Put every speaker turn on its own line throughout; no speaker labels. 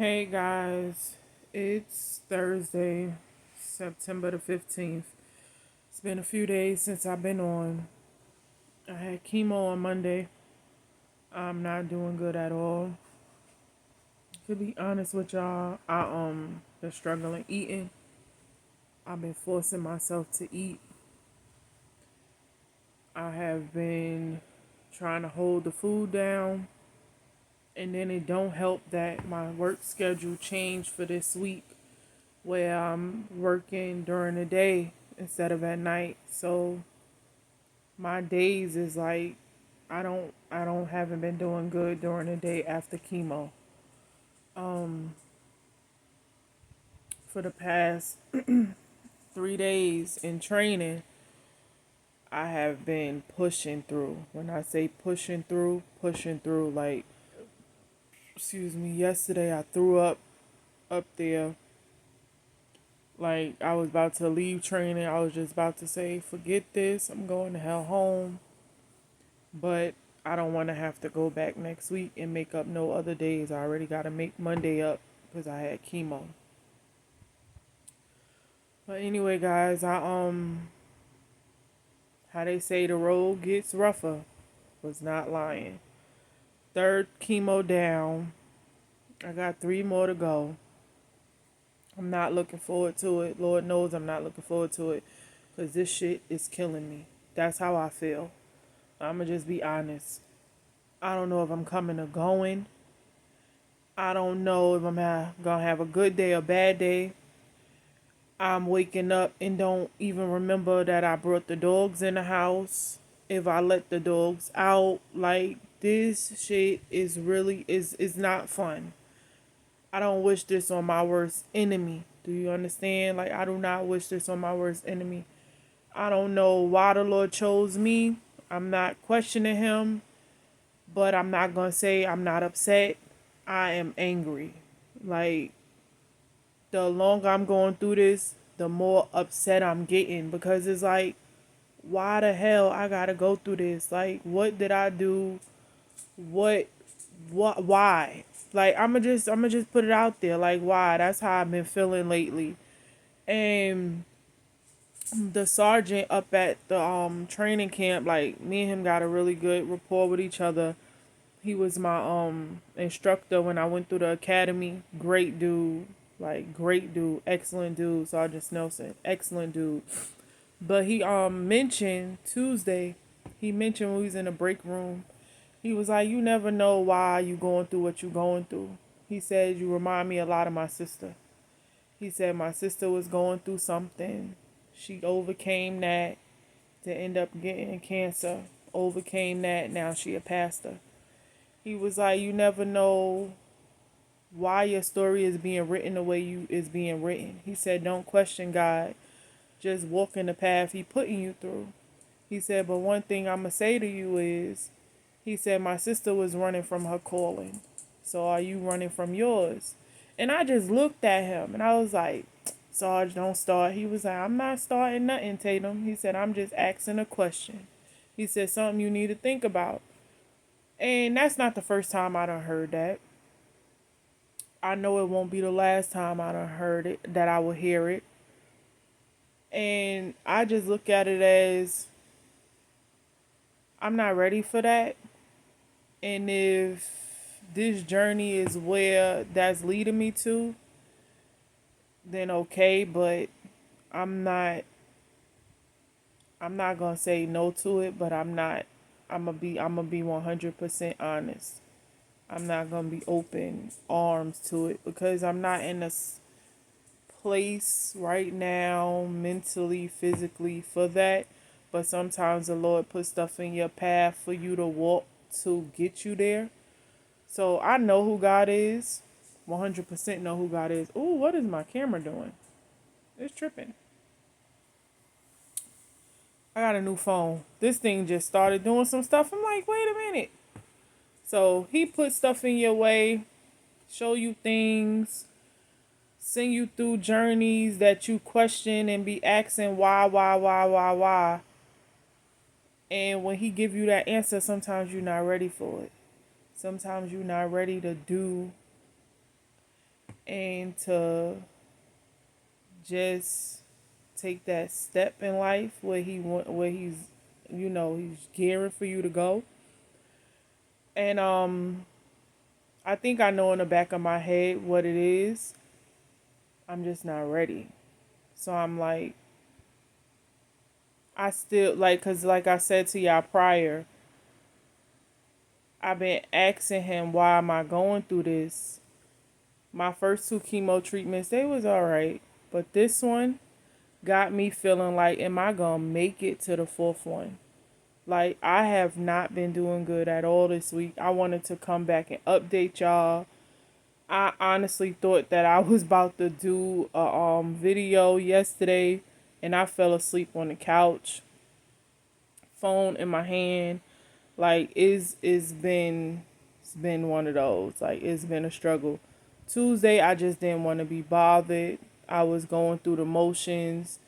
Hey guys, it's Thursday, September the 15th. It's been a few days since I've been on. I had chemo on Monday. I'm not doing good at all. To be honest with y'all, I been struggling eating. I've been forcing myself to eat. I have been trying to hold the food down, and then it don't help that my work schedule changed for this week where I'm working during the day instead of at night. So my days is like I don't haven't been doing good during the day after chemo. For the past 3 days in training, I have been pushing through. When I say pushing through like excuse me, yesterday I threw up there. Like I was about to leave training. I was just about to say, forget this, I'm going to hell home. But I don't want to have to go back next week and make up no other days. I already got to make Monday up because I had chemo. But anyway, guys, I how they say the road gets rougher was not lying. Third chemo down. I got 3 more to go. I'm not looking forward to it. Lord knows I'm not looking forward to it because this shit is killing me. That's how I feel. I'm going to just be honest. I don't know if I'm coming or going. I don't know if I'm gonna have a good day or bad day. I'm waking up and don't even remember that I brought the dogs in the house. If I let the dogs out, like this shit is really is not fun. I don't wish this on my worst enemy. Do you understand? Like I do not wish this on my worst enemy. I don't know why the Lord chose me. I'm not questioning him, but I'm not gonna say I'm not upset. I am angry. Like the longer I'm going through this, the more upset I'm getting because it's like, why the hell I gotta go through this? Like, what did I do? What, why? Like, I'ma just put it out there. Like, why? That's how I've been feeling lately. And the sergeant up at the training camp, like, me and him got a really good rapport with each other. He was my instructor when I went through the academy. Great dude. Like great dude, excellent dude, Sergeant Snelson, excellent dude. But he mentioned Tuesday, he mentioned when we was in the break room, he was like, you never know why you going through what you going through. He said you remind me a lot of my sister. He said my sister was going through something. She overcame that to end up getting cancer. Overcame that. Now she a pastor. He was like, you never know why your story is being written the way you is being written. He said, don't question God. Just walk in the path he putting you through. He said, but one thing I'm going to say to you is, he said, my sister was running from her calling. So are you running from yours? And I just looked at him and I was like, Sarge, don't start. He was like, I'm not starting nothing, Tatum. He said, I'm just asking a question. He said, something you need to think about. And that's not the first time I done heard that. I know it won't be the last time I done heard it, that I will hear it. And I just look at it as I'm not ready for that. And if this journey is where that's leading me to, then okay, but I'm not I'm not gonna say no to it, but I'm gonna be 100% honest. I'm not gonna be open arms to it because I'm not in a place right now, mentally, physically, for that. But sometimes the Lord puts stuff in your path for you to walk to get you there. So I know who God is. 100% know who God is. Ooh, what is my camera doing? It's tripping. I got a new phone. This thing just started doing some stuff. I'm like, wait a minute. So he puts stuff in your way, show you things, send you through journeys that you question and be asking why. And when he give you that answer, sometimes you're not ready for it. Sometimes you're not ready to do and to just take that step in life where he's he's gearing for you to go. And I think I know in the back of my head what it is. I'm just not ready. So I'm like, I still like, cause like I said to y'all prior, I've been asking him why am I going through this. My first two chemo treatments, they was all right, but this one got me feeling like, am I gonna make it to the fourth one? Like, I have not been doing good at all this week. I wanted to come back and update y'all. I honestly thought that I was about to do a video yesterday, and I fell asleep on the couch, phone in my hand. Like, it's been one of those. Like, it's been a struggle. Tuesday, I just didn't want to be bothered. I was going through the motions,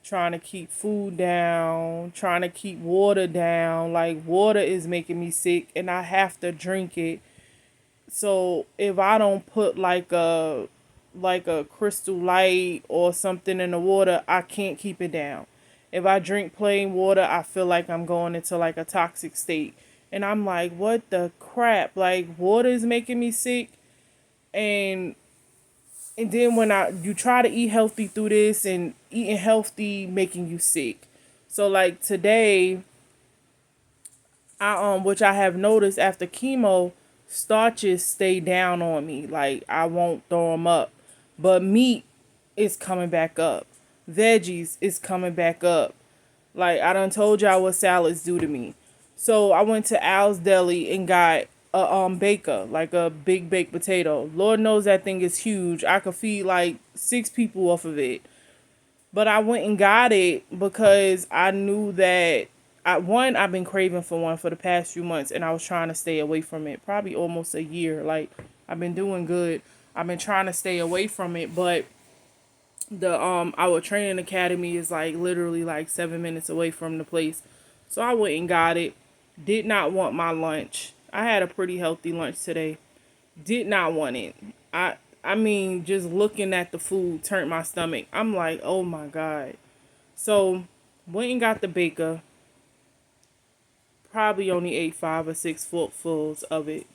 trying to keep food down, trying to keep water down. Like, water is making me sick, and I have to drink it. So if I don't put like a crystal light or something in the water, I can't keep it down. If I drink plain water, I feel like I'm going into like a toxic state. And I'm like, what the crap? Like, water is making me sick. And then when you try to eat healthy through this, and eating healthy making you sick. So like today, which I have noticed after chemo, starches stay down on me. Like, I won't throw them up, but meat is coming back up. Veggies is coming back up. Like, I done told y'all what salads do to me. So I went to Al's Deli and got a baker, like a big baked potato. Lord knows that thing is huge. I could feed like 6 people off of it. But I went and got it because I knew that I've been craving for one for the past few months, and I was trying to stay away from it. Probably almost a year. Like, I've been doing good. I've been trying to stay away from it, but the our training academy is like literally like 7 minutes away from the place. So I went and got it. Did not want my lunch. I had a pretty healthy lunch today. Did not want it. I mean, just looking at the food turned my stomach. I'm like, oh my God. So went and got the baker. Probably only ate 5 or 6 forkfuls of it.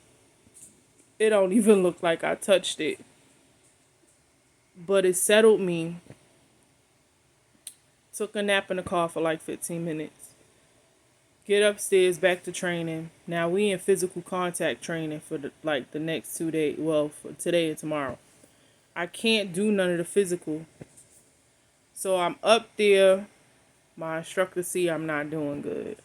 It don't even look like I touched it. But it settled me. Took a nap in the car for like 15 minutes. Get upstairs, back to training. Now we in physical contact training for the next 2 days. Well, for today and tomorrow. I can't do none of the physical. So I'm up there. My instructor see I'm not doing good.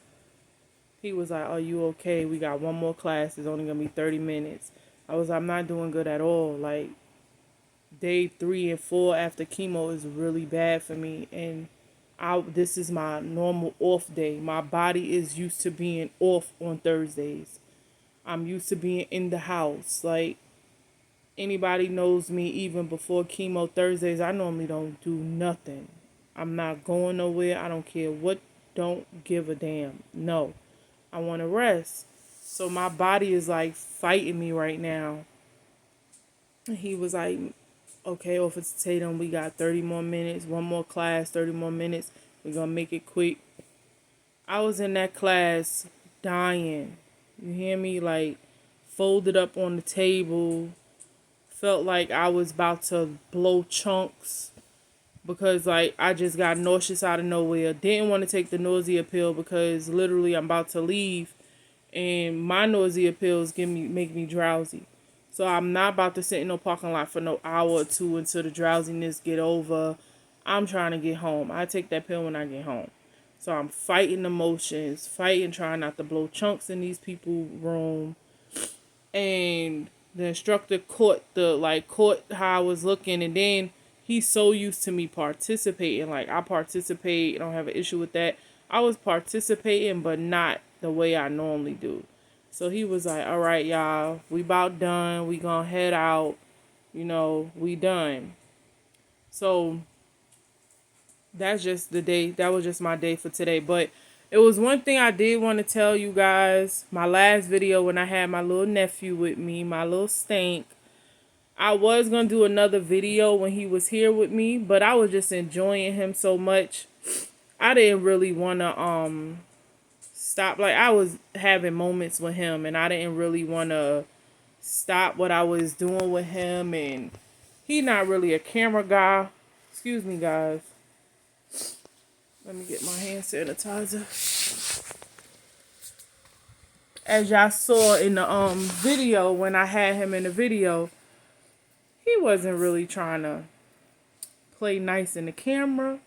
He was like, "Are you okay? We got one more class. It's only gonna be 30 minutes." I'm not doing good at all. Like, day 3 and 4 after chemo is really bad for me, and this is my normal off day. My body is used to being off on Thursdays. I'm used to being in the house. Like, anybody knows me even before chemo Thursdays, I normally don't do nothing. I'm not going nowhere. I don't care what, don't give a damn. No. I want to rest. So my body is like fighting me right now. And he was like, okay, off of Tatum, we got 30 more minutes, one more class, 30 more minutes. We're going to make it quick. I was in that class dying. You hear me? Like, folded up on the table. Felt like I was about to blow chunks because, like, I just got nauseous out of nowhere. Didn't want to take the nausea pill because literally I'm about to leave, and my nausea pills make me drowsy. So I'm not about to sit in no parking lot for no hour or two until the drowsiness get over. I'm trying to get home. I take that pill when I get home. So I'm fighting emotions, trying not to blow chunks in these people's room. And the instructor caught how I was looking, and then he's so used to me participating. Like, I participate, I don't have an issue with that. I was participating, but not the way I normally do. So he was like, all right, y'all, we about done. We gonna head out. We done. So that's just the day. That was just my day for today. But it was one thing I did want to tell you guys. My last video when I had my little nephew with me, my little stank. I was gonna do another video when he was here with me, but I was just enjoying him so much. I didn't really wanna stop. Like, I was having moments with him and I didn't really wanna stop what I was doing with him, and he not really a camera guy. Excuse me, guys. Let me get my hand sanitizer. As y'all saw in the video, when I had him in the video, he wasn't really trying to play nice in the camera.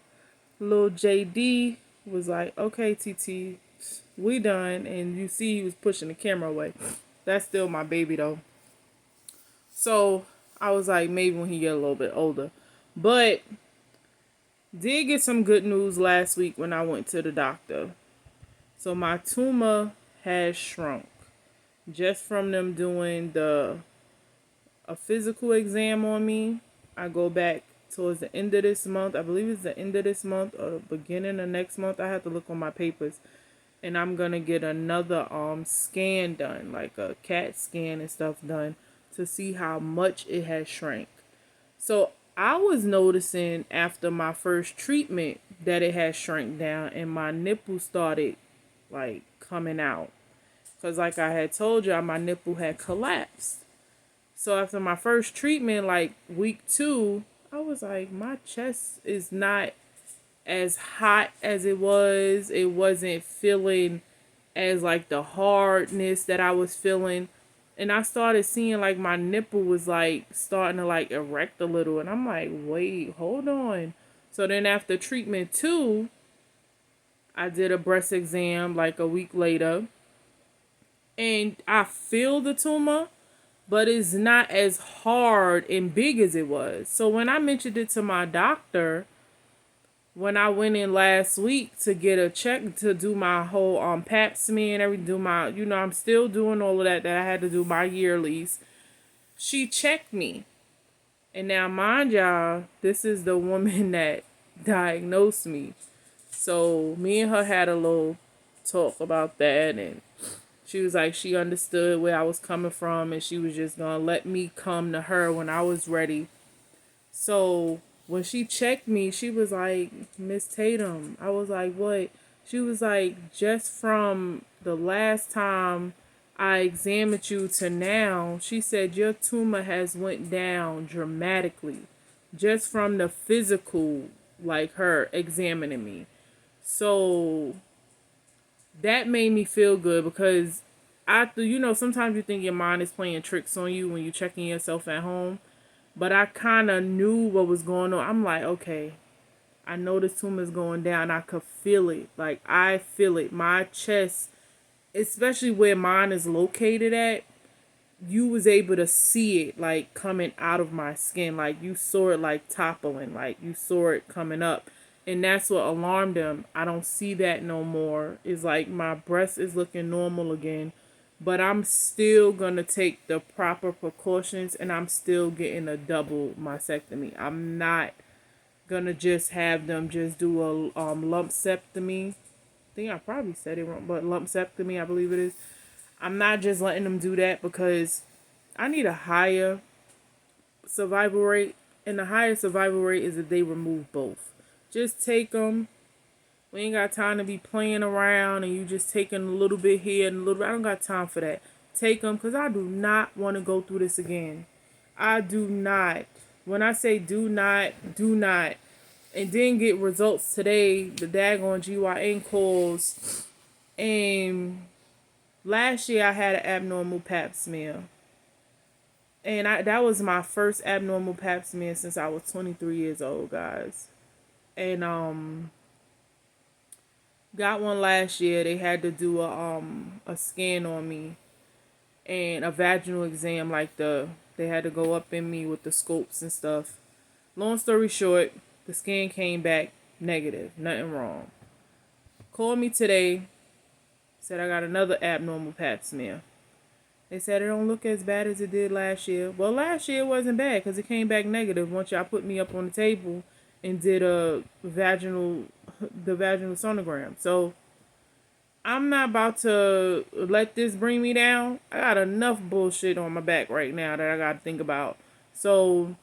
Little JD was like, okay, TT, we done. And you see he was pushing the camera away. That's still my baby though. So I was like, maybe when he get a little bit older. But did get some good news last week when I went to the doctor. So my tumor has shrunk just from them doing a physical exam on me. I go back towards the end of this month. I believe it's the end of this month or the beginning of next month. I have to look on my papers. And I'm gonna get another scan done, like a CAT scan and stuff done, to see how much it has shrank. So I was noticing after my first treatment that it had shrank down and my nipple started like coming out. Cause like I had told you, my nipple had collapsed. So after my first treatment, like week 2, I was like, my chest is not as hot as it was. It wasn't feeling as like the hardness that I was feeling. And I started seeing like my nipple was like starting to like erect a little. And I'm like, wait, hold on. So then after treatment 2, I did a breast exam like a week later. And I feel the tumor, but it's not as hard and big as it was. So when I mentioned it to my doctor, when I went in last week to get a check to do my whole pap smear and everything, do my, I'm still doing all of that I had to do my yearlies. She checked me. And now mind y'all, this is the woman that diagnosed me. So me and her had a little talk about that, and she was like, she understood where I was coming from, and she was just gonna let me come to her when I was ready. So when she checked me, she was like, Miss Tatum. I was like, what? She was like, just from the last time I examined you to now, she said your tumor has went down dramatically. Just from the physical, like her examining me. So that made me feel good, because sometimes you think your mind is playing tricks on you when you're checking yourself at home. But I kind of knew what was going on. I'm like, okay, I know this tumor is going down. I could feel it. Like, I feel it. My chest, especially where mine is located at, you was able to see it, like, coming out of my skin. Like, you saw it, like, toppling. Like, you saw it coming up. And that's what alarmed them. I don't see that no more. It's like my breast is looking normal again. But I'm still going to take the proper precautions, and I'm still getting a double mastectomy. I'm not going to just have them just do a lumpectomy. I think I probably said it wrong, but lumpectomy, I believe it is. I'm not just letting them do that, because I need a higher survival rate. And the higher survival rate is if they remove both. Just take them. We ain't got time to be playing around and you just taking a little bit here and a little bit. I don't got time for that. Take them, because I do not want to go through this again. I do not. When I say do not, do not. And then get results today. The daggone GYN calls. And last year I had an abnormal pap smear. And that was my first abnormal pap smear since I was 23 years old, guys. And got one last year. They had to do a scan on me and a vaginal exam, like they had to go up in me with the scopes and stuff. Long story short, the scan came back negative, nothing wrong. Called me today, said I got another abnormal pap smear. They said it don't look as bad as it did last year. Well, last year it wasn't bad because it came back negative once y'all put me up on the table and did the vaginal sonogram. So I'm not about to let this bring me down. I got enough bullshit on my back right now that I got to think about. So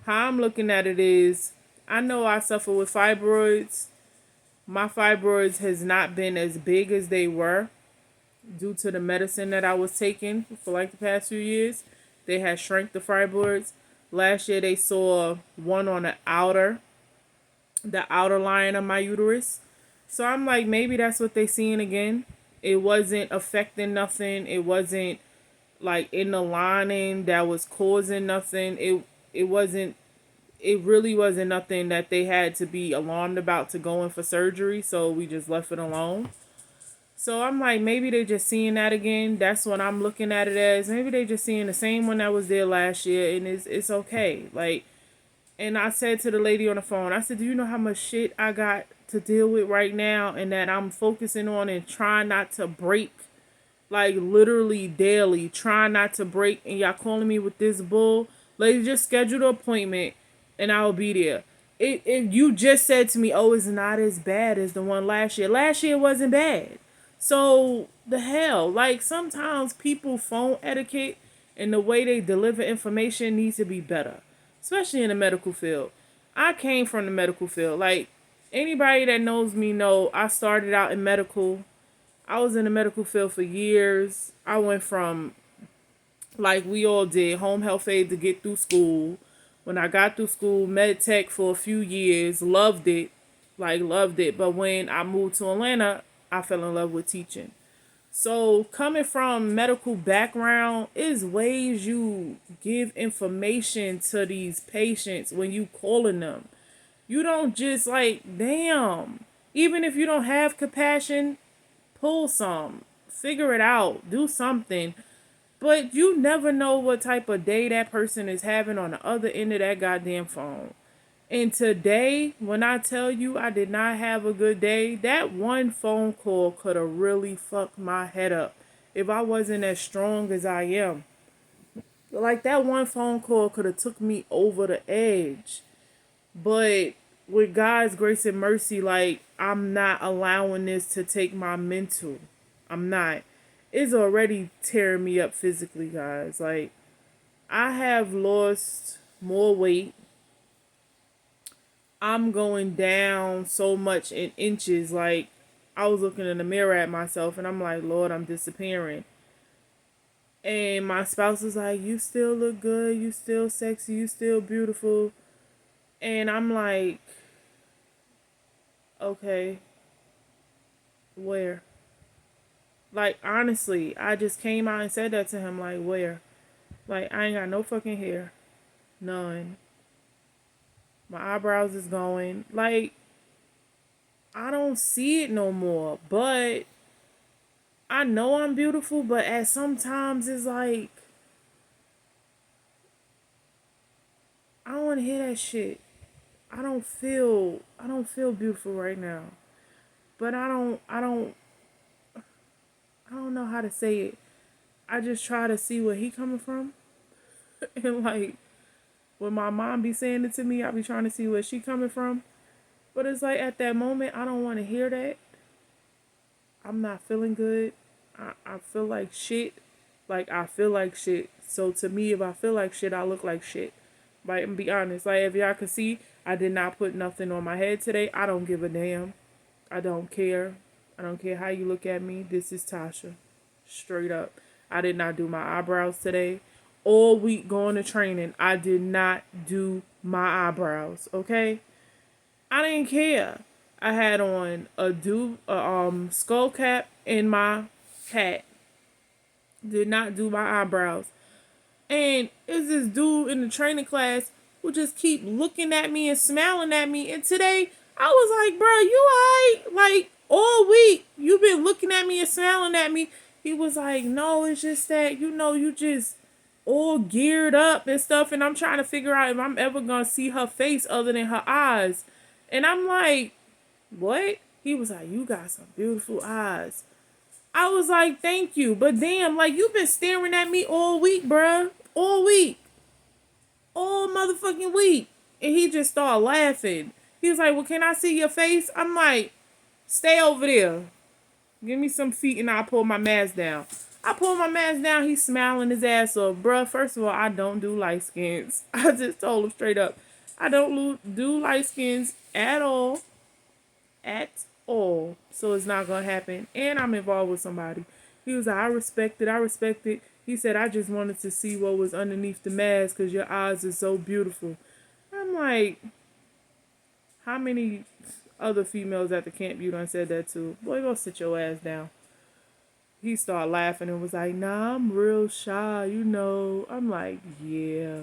how I'm looking at it is, I know I suffer with fibroids. My fibroids has not been as big as they were due to the medicine that I was taking for like the past few years. They had shrank the fibroids. Last year they saw one on the outer line of my uterus. So I'm like, maybe that's what they seeing again. It wasn't affecting nothing. It wasn't like in the lining that was causing nothing. It wasn't, it really wasn't nothing that they had to be alarmed about to go in for surgery. So we just left it alone. So I'm like, maybe they just seeing that again. That's what I'm looking at it as. Maybe they just seeing the same one that was there last year, and it's okay. Like, and I said to the lady on the phone, I said, do you know how much shit I got to deal with right now, and that I'm focusing on and trying not to break, like literally daily, trying not to break, and y'all calling me with this bull. Lady, just schedule the appointment, and I'll be there. It you just said to me, oh, it's not as bad as the one last year. Last year wasn't bad. So the hell, like sometimes people phone etiquette and the way they deliver information needs to be better, especially in the medical field. I came from the medical field. Like anybody that knows me know I started out in medical. I was in the medical field for years. I went from, like we all did, home health aid to get through school. When I got through school, med tech for a few years, loved it, like loved it. But when I moved to Atlanta, I fell in love with teaching. So coming from medical background is ways you give information to these patients when you calling them. You don't just like, damn. Even if you don't have compassion, pull some, figure it out, do something. But you never know what type of day that person is having on the other end of that goddamn phone. And today, when I tell you I did not have a good day, that one phone call could have really fucked my head up if I wasn't as strong as I am. Like that one phone call could have took me over the edge. But with God's grace and mercy, like I'm not allowing this to take my mental. I'm not. It's already tearing me up physically, guys. Like I have lost more weight. I'm going down so much in inches. Like I was looking in the mirror at myself and I'm like, Lord, I'm disappearing. And my spouse is like, you still look good, you still sexy, you still beautiful. And I'm like, okay, where? Like honestly, I just came out and said that to him, like, where? Like I ain't got no fucking hair. None. My eyebrows is going. Like I don't see it no more. But I know I'm beautiful, but at sometimes it's like I don't want to hear that shit. I don't feel beautiful right now. But I don't know how to say it. I just try to see where he coming from. And like when my mom be saying it to me, I be trying to see where she coming from. But it's like at that moment I don't want to hear that. I'm not feeling good. I feel like shit. Like I feel like shit. So to me, if I feel like shit, I look like shit. Like and be honest. Like if y'all can see, I did not put nothing on my head today. I don't give a damn. I don't care. I don't care how you look at me. This is Tasha. Straight up. I did not do my eyebrows today. All week going to training, I did not do my eyebrows. Okay? I didn't care. I had on a skull cap and my hat. Did not do my eyebrows. And it's this dude in the training class who just keep looking at me and smiling at me. And today I was like, bro, you alright? Like all week you've been looking at me and smiling at me. He was like, no, it's just that, you just all geared up and stuff. And I'm trying to figure out if I'm ever going to see her face other than her eyes. And I'm like, what? He was like, you got some beautiful eyes. I was like, thank you. But damn, like, you've been staring at me all week, bruh. All week. All motherfucking week. And he just started laughing. He was like, well, can I see your face? I'm like, stay over there. Give me some feet and I'll pull my mask down. I pull my mask down. He's smiling his ass off. Bruh, first of all, I don't do light skins. I just told him straight up. I don't do light skins at all. At all. So it's not going to happen. And I'm involved with somebody. He was like, I respect it. I respect it. He said, I just wanted to see what was underneath the mask because your eyes are so beautiful. I'm like, how many other females at the camp you done said that to? Boy, go sit your ass down. He started laughing and was like, nah, I'm real shy, you know. I'm like, yeah.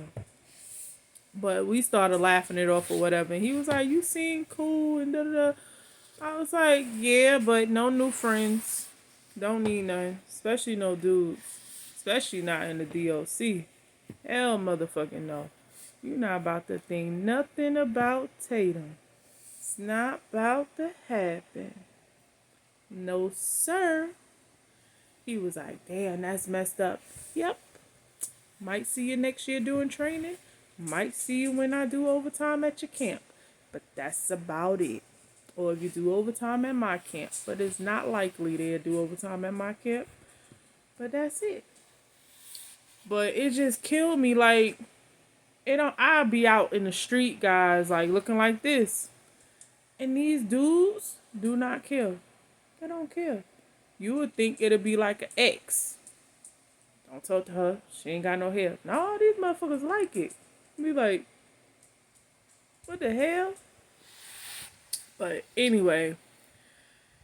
But we started laughing it off or whatever. And he was like, you seem cool and da-da-da. I was like, yeah, but no new friends. Don't need none. Especially no dudes. Especially not in the DOC. Hell motherfucking no. You're not about to think nothing about Tatum. It's not about to happen. No, sir. He was like, damn, that's messed up. Yep. Might see you next year doing training. Might see you when I do overtime at your camp. But that's about it. Or if you do overtime at my camp. But it's not likely they'll do overtime at my camp. But that's it. But it just killed me. Like, I'll be out in the street, guys, like looking like this. And these dudes do not care. They don't care. You would think it'd be like an ex. Don't talk to her. She ain't got no hair. No, these motherfuckers like it. Be like, what the hell? But anyway,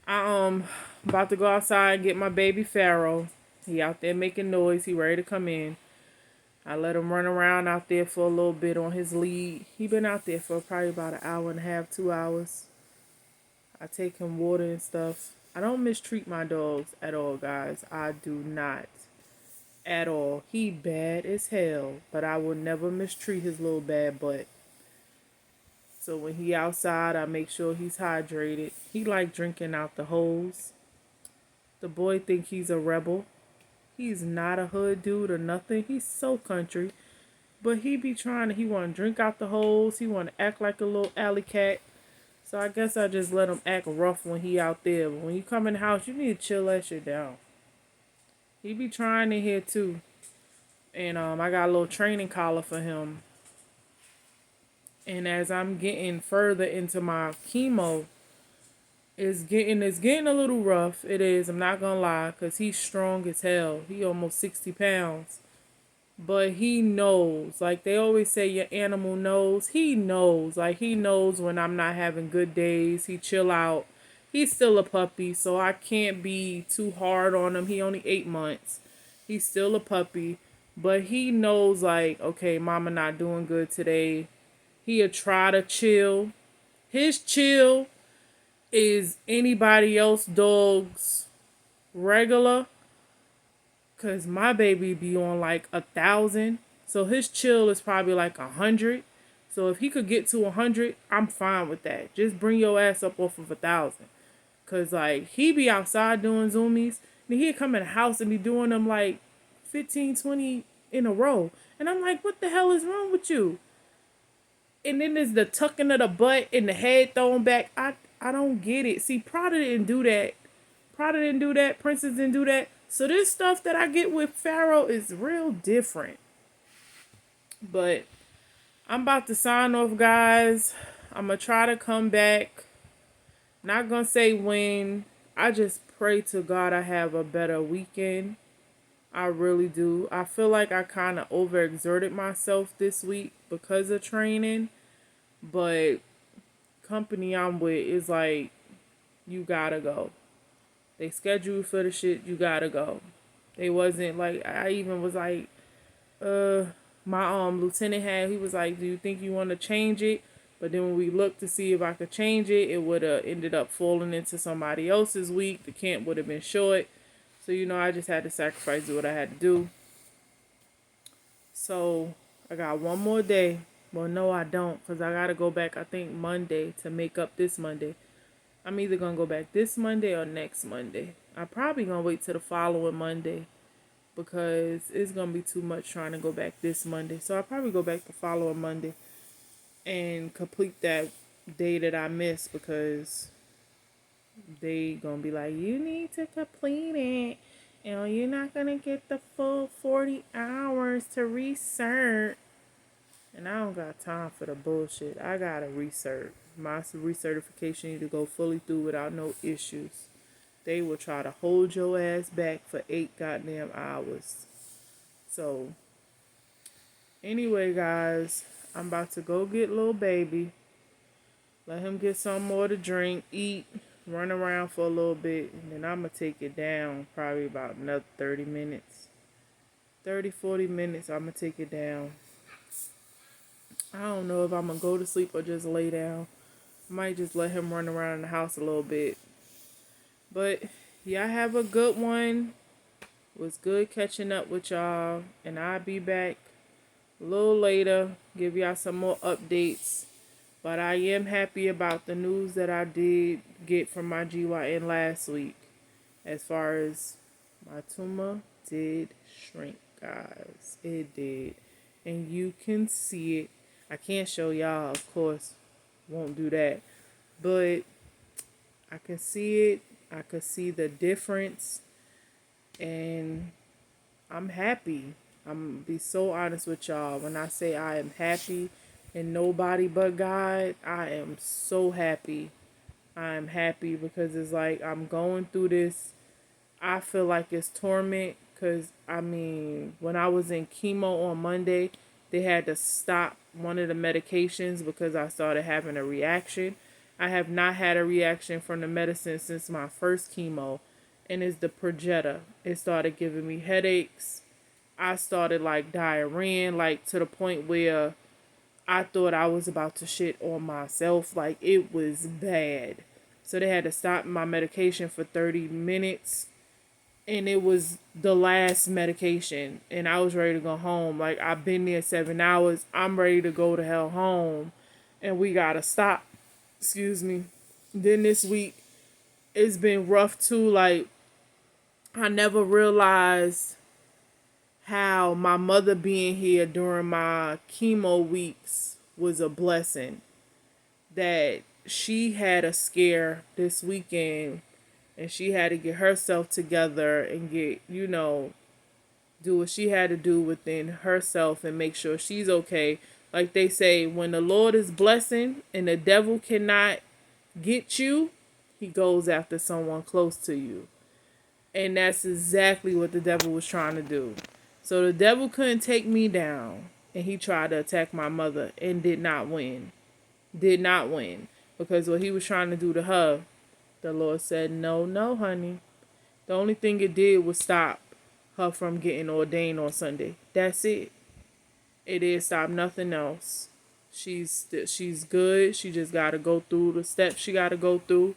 I about to go outside and get my baby Pharaoh. He out there making noise. He ready to come in. I let him run around out there for a little bit on his lead. He been out there for probably about an hour and a half, 2 hours. I take him water and stuff. I don't mistreat my dogs at all, guys. I do not. At all. He bad as hell, but I will never mistreat his little bad butt. So when he outside, I make sure he's hydrated. He like drinking out the hose. The boy think he's a rebel. He's not a hood dude or nothing. He's so country. But he be he want to drink out the hose. He want to act like a little alley cat. So I guess I just let him act rough when he out there. But when you come in the house, you need to chill that shit down. He be trying in here too. And I got a little training collar for him. And as I'm getting further into my chemo, it's getting a little rough. It is, I'm not gonna lie, because he's strong as hell. He almost 60 pounds. But he knows. Like they always say, your animal knows. He knows. Like he knows when I'm not having good days. He chill out. He's still a puppy, so I can't be too hard on him. He only 8 months. He's still a puppy. But he knows, like, okay, mama not doing good today. He'll try to chill. His chill is anybody else dog's regular. Cause my baby be on like 1,000. So his chill is probably like 100. So if he could get to 100, I'm fine with that. Just bring your ass up off of 1,000. Cause like he be outside doing zoomies. And he'd come in the house and be doing them like 15, 20 in a row. And I'm like, what the hell is wrong with you? And then there's the tucking of the butt and the head thrown back. I don't get it. See, Prada didn't do that. Prada didn't do that. Princess didn't do that. So this stuff that I get with Pharaoh is real different. But I'm about to sign off, guys. I'm going to try to come back. Not going to say when. I just pray to God I have a better weekend. I really do. I feel like I kind of overexerted myself this week because of training. But company I'm with is like, you gotta go. They scheduled for the shit, you gotta go. They wasn't like, I even was like, my lieutenant he was like, do you think you want to change it? But then when we looked to see if I could change it, it would have ended up falling into somebody else's week. The camp would have been short. So, I just had to sacrifice what I had to do. So, I got one more day. Well, no, I don't. Because I got to go back, I think, Monday to make up this Monday. I'm either going to go back this Monday or next Monday. I'm probably going to wait till the following Monday. Because it's going to be too much trying to go back this Monday. So, I'll probably go back the following Monday. And complete that day that I missed. Because they gonna be like, you need to complete it. You know, you're not gonna get the full 40 hours to research. And I don't got time for the bullshit. I gotta research. My recertification need to go fully through without no issues. They will try to hold your ass back for 8 goddamn hours. So, anyway, guys, I'm about to go get little baby. Let him get some more to drink, eat, run around for a little bit, and then I'm going to take it down probably about another 30 minutes. 30, 40 minutes, I'm going to take it down. I don't know if I'm going to go to sleep or just lay down. I might just let him run around the house a little bit. But, y'all have a good one. It was good catching up with y'all. And I'll be back a little later, give y'all some more updates. But I am happy about the news that I did get from my GYN last week. As far as my tumor did shrink, guys. It did. And you can see it. I can't show y'all, of course. Won't do that. But I can see it. I can see the difference. And I'm happy. I'm going to be so honest with y'all. When I say I am happy and nobody but God, I am so happy. I am happy because it's like I'm going through this. I feel like it's torment because, I mean, when I was in chemo on Monday, they had to stop one of the medications because I started having a reaction. I have not had a reaction from the medicine since my first chemo, and it's the Perjeta. It started giving me headaches. I started like diarrhea, like to the point where I thought I was about to shit on myself. Like it was bad. So they had to stop my medication for 30 minutes. And it was the last medication. And I was ready to go home. Like I've been there 7 hours. I'm ready to go to hell home. And we gotta stop. Excuse me. Then this week, it's been rough too. Like I never realized how my mother being here during my chemo weeks was a blessing. That she had a scare this weekend and she had to get herself together and get, do what she had to do within herself and make sure she's okay. Like they say, when the Lord is blessing and the devil cannot get you, he goes after someone close to you. And that's exactly what the devil was trying to do. So the devil couldn't take me down. And he tried to attack my mother and did not win. Did not win. Because what he was trying to do to her, the Lord said, no, no, honey. The only thing it did was stop her from getting ordained on Sunday. That's it. It did stop nothing else. She's good. She just got to go through the steps she got to go through.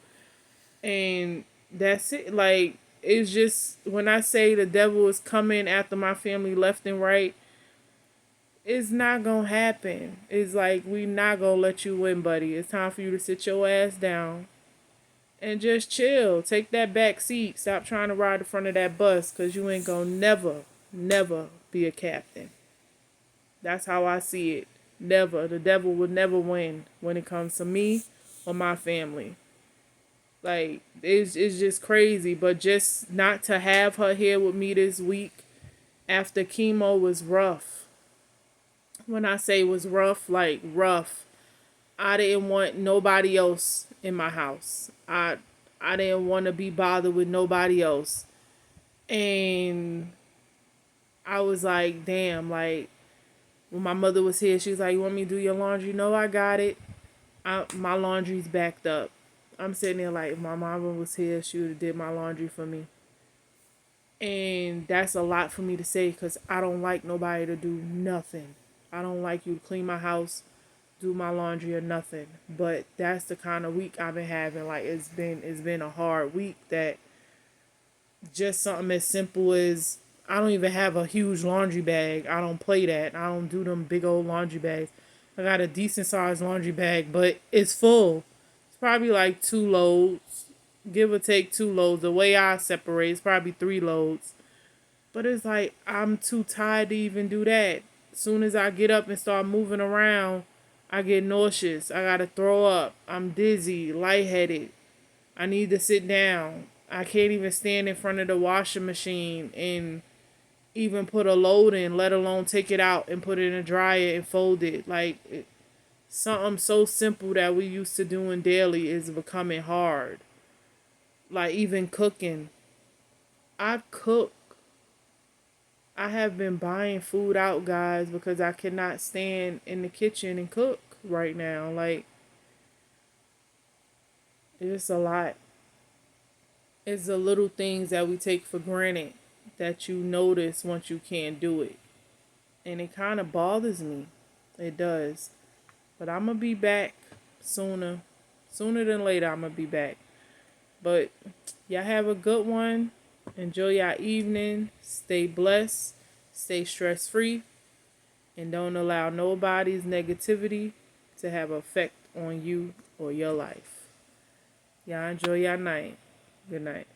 And that's it. Like, it's just, when I say the devil is coming after my family left and right, it's not gonna happen. It's like, we not gonna let you win, buddy. It's time for you to sit your ass down and just chill. Take that back seat. Stop trying to ride the front of that bus because you ain't gonna never be a captain. That's how I see it. Never. The devil will never win when it comes to me or my family. Like, it's just crazy. But just not to have her here with me this week after chemo was rough. When I say was rough, like rough. I didn't want nobody else in my house. I didn't want to be bothered with nobody else. And I was like, damn, like, when my mother was here, she was like, you want me to do your laundry? No, I got it. My laundry's backed up. I'm sitting there like, if my mama was here, she would have did my laundry for me. And that's a lot for me to say because I don't like nobody to do nothing. I don't like you to clean my house, do my laundry or nothing. But that's the kind of week I've been having. Like it's been a hard week that just something as simple as I don't even have a huge laundry bag. I don't play that. I don't do them big old laundry bags. I got a decent sized laundry bag, but it's full. It's probably like 2 loads, give or take 2 loads. The way I separate, it's probably 3 loads. But it's like I'm too tired to even do that. As soon as I get up and start moving around, I get nauseous. I gotta throw up. I'm dizzy, lightheaded. I need to sit down. I can't even stand in front of the washing machine and even put a load in, let alone take it out and put it in a dryer and fold it. Something so simple that we used to doing daily is becoming hard. Like even cooking. I cook. I have been buying food out, guys, because I cannot stand in the kitchen and cook right now. Like, it's a lot. It's the little things that we take for granted that you notice once you can't do it. And it kind of bothers me. It does. But I'm going to be back sooner. Sooner than later, I'm going to be back. But y'all have a good one. Enjoy your evening. Stay blessed. Stay stress free. And don't allow nobody's negativity to have effect on you or your life. Y'all enjoy your night. Good night.